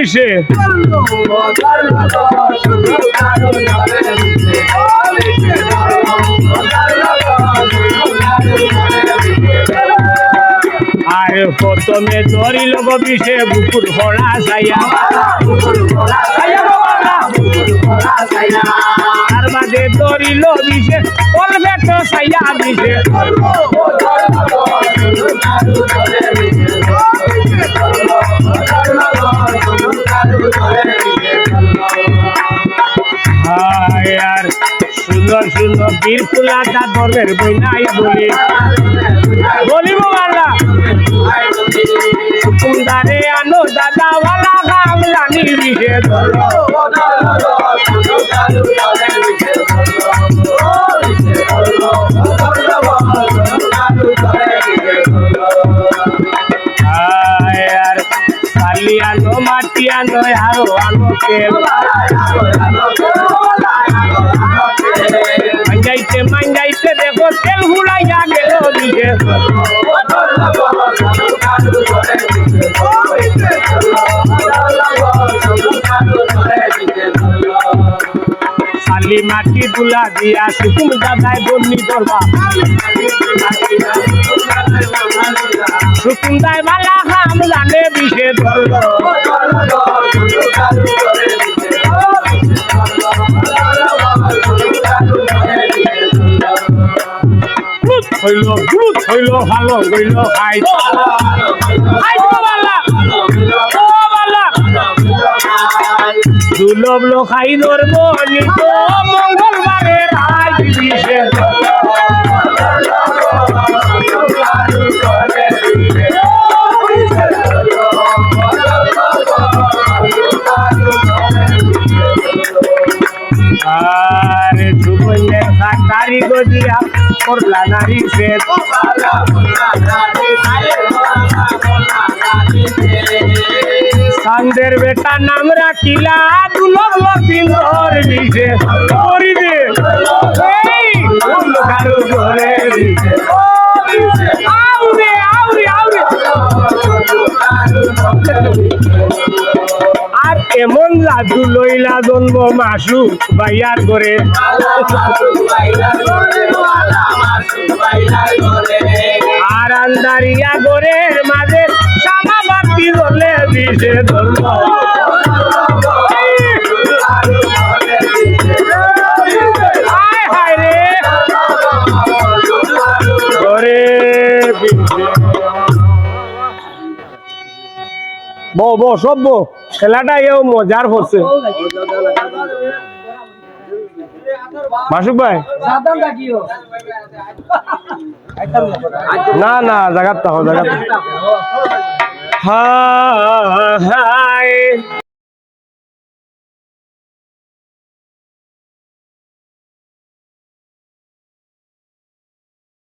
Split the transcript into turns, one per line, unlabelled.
বিষে আর প্রথমে ধরিল বিষে বুকুর ভরা ছাইয়া তার বাদে ধরিল বিষে পলবেট ছাইয়া বিষে আর সুন্দর সুন্দর বীর ফুলাটা ধর্মের বইনাই বলিব বাংলা সুকুন্দারে আনো দাদা ওয়ালা গাম জানি বিষে আর কালি আনো মাটি আনো আরো আনো তেল মাঞ্জাইতে দেখো তেল হুড়াইয়া গেল দিকে শালি মাটি তুলা দিয়া সুকুম দাদায় বন্নি করবা সুকুম দায় বালা খাম জানে বিষে ধরল হইল ভালো হইল খাই দুলভ খাই ধরব নিত মঙ্গলবারে রায় দিছে আর সুবনের 7 তারিখ দিয়া করলা নারী সে সান্দের বেটা নাম রাখিলা দুলভ লক্ষিন্দর দিছে করি দে এই কারু ঘরে দিছে আউরে আউরে আউরে আর এমন লাডু লইলা জন্ম মাসু বাইয়ার করে আর আন্দারিয়া গোরের মাঝে সামা বাতি ধরলে দিছে ধর্ম হায় রে গোরে বো সব বো খেলাটা এও মজার হচ্ছে মাসুক ভাই না না জায়গা জায়গা